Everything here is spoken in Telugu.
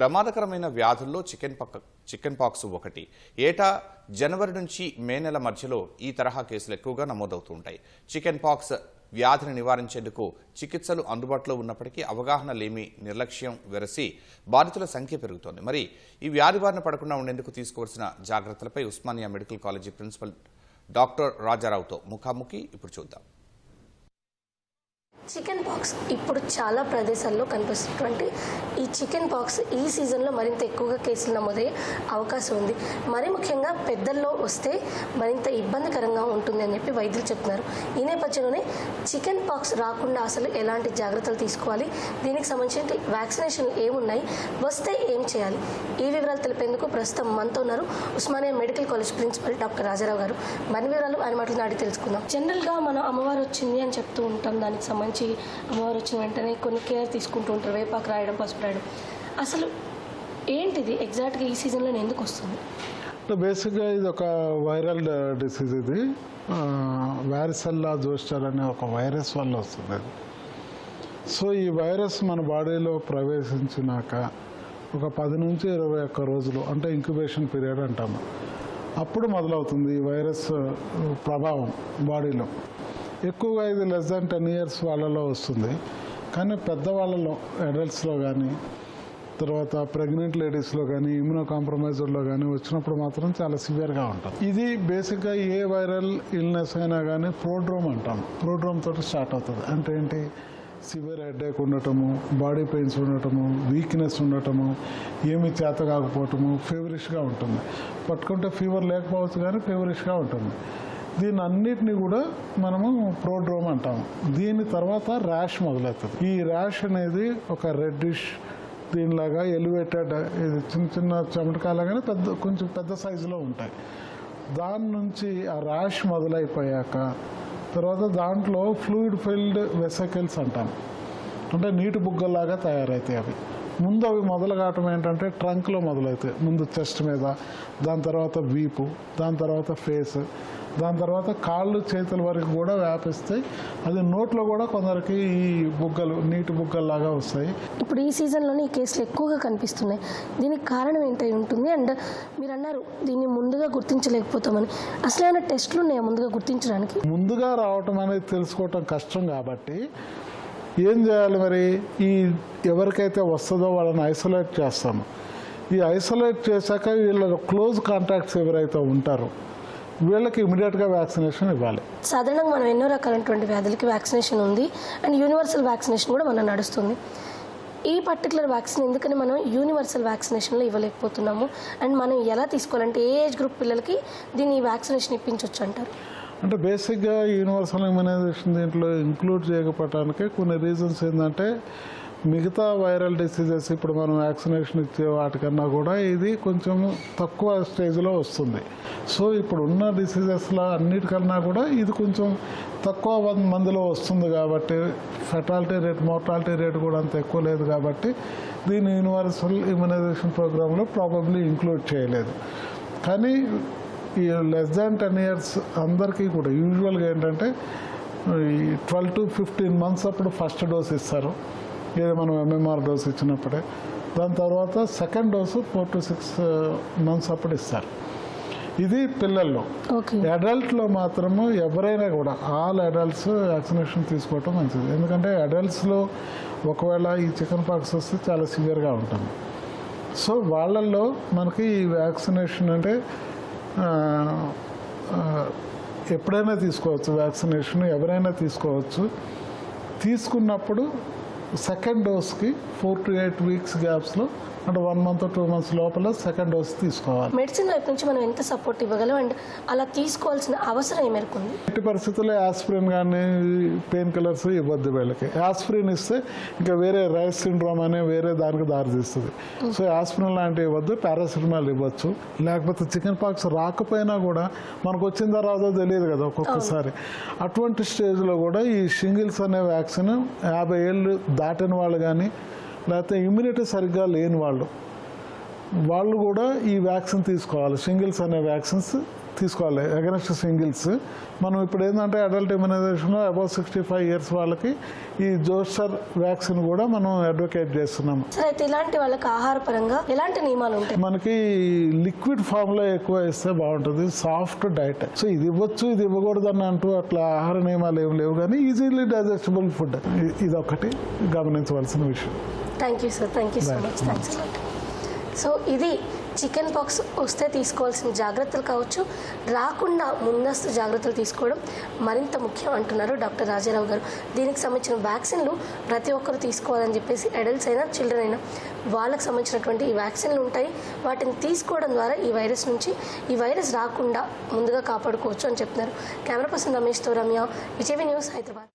ప్రమాదకరమైన వ్యాధుల్లో చికెన్ పాక్స్ ఒకటి. ఏటా జనవరి నుంచి మే నెల మధ్యలో ఈ తరహా కేసులు ఎక్కువగా నమోదవుతూ ఉంటాయి. చికెన్ పాక్స్ వ్యాధిని నివారించేందుకు చికిత్సలు అందుబాటులో ఉన్నప్పటికీ అవగాహన లేమి, నిర్లక్ష్యం వెరసి బాధితుల సంఖ్య పెరుగుతోంది. మరి ఈ వ్యాధి బారిన పడకుండా ఉండేందుకు తీసుకోవాల్సిన జాగ్రత్తలపై Osmania medical college principal doctor రాజారావుతో ముఖాముఖి ఇప్పుడు చూద్దాం. చికెన్ పాక్స్ ఇప్పుడు చాలా ప్రదేశాల్లో కనిపిస్తున్నటువంటి ఈ చికెన్ పాక్స్ ఈ సీజన్లో మరింత ఎక్కువగా కేసులు నమోదయ్యే అవకాశం ఉంది. మరీ ముఖ్యంగా పెద్దల్లో వస్తే మరింత ఇబ్బందికరంగా ఉంటుంది అని చెప్పి వైద్యులు చెప్తున్నారు. ఈ నేపథ్యంలోనే చికెన్ పాక్స్ రాకుండా అసలు ఎలాంటి జాగ్రత్తలు తీసుకోవాలి, దీనికి సంబంధించిన వ్యాక్సినేషన్లు ఏమున్నాయి, వస్తే ఏం చేయాలి, ఈ వివరాలు తెలిపేందుకు ప్రస్తుతం మనతో ఉన్నారు Osmania medical college principal doctor Rajarao గారు. మన వివరాలు ఆయన మాటలు అడిగి తెలుసుకుందాం. జనరల్గా మనం అమ్మవారు వచ్చింది అని చెప్తూ ఉంటాం. దానికి సంబంధించి అమ్మవారు వచ్చిన వెంటనే కొన్ని కేర్ తీసుకుంటూ ఉంటారు, వేపాకు రాయడం, పసుపు రాయడం. అసలు ఏంటిది ఎగ్జాక్ట్గా ఈ సీజన్లో ఎందుకు వస్తుంది? బేసిక్గా ఇది ఒక వైరల్ డిసీజ్. ఇది వారిసెల్లా జోస్టర్ అనే ఒక వైరస్ వల్ల వస్తుంది. సో ఈ వైరస్ మన బాడీలో ప్రవేశించినాక ఒక 10 నుంచి 21 రోజులు, అంటే ఇంక్యుబేషన్ పీరియడ్ అంటాము, అప్పుడు మొదలవుతుంది ఈ వైరస్ ప్రభావం బాడీలో. ఎక్కువగా ఇది లెస్ దాన్ 10 years వాళ్ళలో వస్తుంది. కానీ పెద్దవాళ్ళలో, అడల్ట్స్లో కానీ, తర్వాత ప్రెగ్నెంట్ లేడీస్లో కానీ, ఇమ్యూనో కాంప్రమైజ్డ్లో కానీ వచ్చినప్పుడు మాత్రం చాలా సివియర్గా ఉంటుంది. ఇది బేసిక్గా ఏ వైరల్ ఇల్నెస్ అయినా కానీ ప్రోడ్రోమ్ అంటాం. ప్రోడ్రోమ్ తోటి స్టార్ట్ అవుతుంది. అంటే ఏంటి? సివియర్ హెడేక్ ఉండటము, బాడీ పెయిన్స్ ఉండటము, వీక్నెస్ ఉండటము, ఏమీ చేత కాకపోవటము, ఫీవరిష్గా ఉంటుంది. పట్టుకుంటే ఫీవర్ లేకపోవచ్చు కానీ ఫీవరిష్గా ఉంటుంది. దీని అన్నిటినీ కూడా మనము ప్రోడ్రోమ్ అంటాము. దీని తర్వాత ర్యాష్ మొదలవుతుంది. ఈ ర్యాష్ అనేది ఒక రెడ్డిష్ దీనిలాగా ఎలివేటెడ్, ఇది చిన్న చిన్న చెమటకాయలాగానే కొంచెం పెద్ద సైజులో ఉంటాయి. దాని నుంచి ఆ ర్యాష్ మొదలైపోయాక తర్వాత దాంట్లో ఫ్లూయిడ్ ఫిల్డ్ వెసికల్స్ అంటాం. అంటే నీటి బుగ్గల్లాగా తయారవుతాయి అవి. ముందు అవి మొదలు కావటం ఏంటంటే ట్రంక్లో మొదలవుతాయి. ముందు చెస్ట్ మీద, దాని తర్వాత వీపు, దాని తర్వాత ఫేస్, దాని తర్వాత కాళ్ళు చేతుల వరకు కూడా వ్యాపిస్తాయి. అది నోట్లో కూడా కొందరికి ఈ బుగ్గలు, నీటి బుగ్గల్లాగా వస్తాయి. ఇప్పుడు ఈ సీజన్లోనే ఈ కేసులు ఎక్కువగా కనిపిస్తున్నాయి. దీనికి కారణం ఏంటై ఉంటుంది? అండ్ మీరు అన్నారు దీన్ని ముందుగా గుర్తించలేకపోతామని. అసలు ఏమైనా టెస్టులు ఉన్నాయా ముందుగా గుర్తించడానికి? ముందుగా రావటం అనేది తెలుసుకోవటం కష్టం కాబట్టి ఏం చేయాలి మరి? ఈ ఎవరికైతే వస్తుందో వాళ్ళని ఐసోలేట్ చేస్తాము. ఈ ఐసోలేట్ చేశాక వీళ్ళ క్లోజ్ కాంటాక్ట్స్ ఎవరైతే ఉంటారో వీళ్ళకి ఇమీడియట్గా వ్యాక్సినేషన్ ఇవ్వాలి. సాధారణంగా మనం ఎన్నో రకాలైనటువంటి వ్యాధులకి వ్యాక్సినేషన్ ఉంది అండ్ యూనివర్సల్ వ్యాక్సినేషన్ కూడా మనం నడుస్తుంది. ఈ పర్టికులర్ వ్యాక్సిన్ ఎందుకని మనం యూనివర్సల్ వ్యాక్సినేషన్లో ఇవ్వలేకపోతున్నాము? అండ్ మనం ఎలా తీసుకోవాలంటే ఏ ఏజ్ గ్రూప్ పిల్లలకి దీన్ని వ్యాక్సినేషన్ ఇప్పించవచ్చు అంటారు? అంటే బేసిక్గా యూనివర్సల్ ఇమ్యునైజేషన్ దీంట్లో ఇంక్లూడ్ చేయకపోవటానికి కొన్ని రీజన్స్ ఏంటంటే, మిగతా వైరల్ డిసీజెస్ ఇప్పుడు మనం వ్యాక్సినేషన్ ఇచ్చే వాటికన్నా కూడా ఇది కొంచెం తక్కువ స్టేజ్లో వస్తుంది. సో ఇప్పుడు ఉన్న డిసీజెస్లో అన్నిటికన్నా కూడా ఇది కొంచెం తక్కువ మందిలో వస్తుంది కాబట్టి ఫెటాలిటీ రేట్, మోర్టాలిటీ రేట్ కూడా అంత ఎక్కువ లేదు కాబట్టి దీన్ని యూనివర్సల్ ఇమ్యునైజేషన్ ప్రోగ్రాంలో ప్రాబబ్లీ ఇంక్లూడ్ చేయలేదు. కానీ ఈ లెస్ దాన్ 10 years అందరికీ కూడా యూజువల్గా ఏంటంటే ఈ 12 to 15 months అప్పుడు ఫస్ట్ డోస్ ఇస్తారు, ఏదో మనం ఎంఎంఆర్ డోస్ ఇచ్చినప్పుడే. దాని తర్వాత సెకండ్ డోసు 4 to 6 months అప్పుడు ఇస్తారు. ఇది పిల్లల్లో. అడల్ట్లో మాత్రము ఎవరైనా కూడా ఆల్ అడల్ట్స్ వ్యాక్సినేషన్ తీసుకోవటం మంచిది. ఎందుకంటే అడల్ట్స్లో ఒకవేళ ఈ చికెన్ పాక్స్ వస్తే చాలా సివియర్గా ఉంటుంది. సో వాళ్ళల్లో మనకి ఈ వ్యాక్సినేషన్ అంటే ఎప్పుడైనా తీసుకోవచ్చు. వ్యాక్సినేషన్ ఎవరైనా తీసుకోవచ్చు. తీసుకున్నప్పుడు సెకండ్ డోస్కి 4 to 8 weeks గ్యాప్స్లో, అంటే 1 month or 2 months లోపల సెకండ్ డోస్ తీసుకోవాలి. మెడిసిన్ వైపు నుంచి మనం ఎంత సపోర్ట్ ఇవ్వగలం అండ్ అలా తీసుకోవాల్సిన అవసరం ఏమేరకుంది? ఎట్టి పరిస్థితుల్లో యాస్పిరిన్ కానీ పెయిన్ కిల్లర్స్ ఇవ్వద్దు వీళ్ళకి. యాస్పిరిన్ ఇస్తే ఇంకా వేరే రైస్ సిండ్రోమ్ అనే వేరే దానికి దారితీస్తుంది. సో యాస్పిరిన్ లాంటివి ఇవ్వద్దు, పారాసిటమాల్ ఇవ్వచ్చు. లేకపోతే చికెన్ పాక్స్ రాకపోయినా కూడా మనకు వచ్చిందా రాదో తెలియదు కదా ఒక్కొక్కసారి. అటువంటి స్టేజ్లో కూడా ఈ షింగిల్స్ అనే వ్యాక్సిన్ 50 ఏళ్ళు దాటిన వాళ్ళు కానీ, లేకపోతే ఇమ్యూనిటీ సరిగ్గా లేని వాళ్ళు, వాళ్ళు కూడా ఈ వ్యాక్సిన్ తీసుకోవాలి. షింగిల్స్ అనే వ్యాక్సిన్స్ తీసుకోవాలి. అగెన్స్ట్ షింగిల్స్ మనం ఇప్పుడు ఏంటంటే అడల్ట్ ఇమ్యునైజేషన్లో అబౌవ్ 65 years వాళ్ళకి ఈ జోస్టర్ వ్యాక్సిన్ కూడా మనం అడ్వకేట్ చేస్తున్నాము. సరే, అయితే ఇలాంటి వాళ్ళకి ఆహారపరంగా ఎలాంటి నియమాలు ఉంటాయి? మనకి లిక్విడ్ ఫామ్లో ఎక్కువ ఇస్తే బాగుంటుంది, సాఫ్ట్ డైట్. సో ఇది ఇవ్వచ్చు ఇది ఇవ్వకూడదు అని అంటూ అట్లా ఆహార నియమాలు ఏం లేవు, కానీ ఈజీలీ డైజెస్టబుల్ ఫుడ్ ఇదొకటి గమనించవలసిన విషయం. Thank you sir, thank you so much, thanks a lot. So ఇది చికెన్ పాక్స్ వస్తే తీసుకోవాల్సిన జాగ్రత్తలు కావచ్చు, రాకుండా ముందస్తు జాగ్రత్తలు తీసుకోవడం మరింత ముఖ్యం అంటున్నారు డాక్టర్ రాజారావు గారు. దీనికి సంబంధించిన వ్యాక్సిన్లు ప్రతి ఒక్కరు తీసుకోవాలని చెప్పేసి, అడల్ట్స్ అయినా చిల్డ్రన్ అయినా వాళ్ళకి సంబంధించినటువంటి ఈ వ్యాక్సిన్లు ఉంటాయి. వాటిని తీసుకోవడం ద్వారా ఈ వైరస్ రాకుండా ముందుగా కాపాడుకోవచ్చు అని చెప్తున్నారు. కెమెరా పర్సన్ రమేష్తో రమ్య, విజయవి న్యూస్, హైదరాబాద్.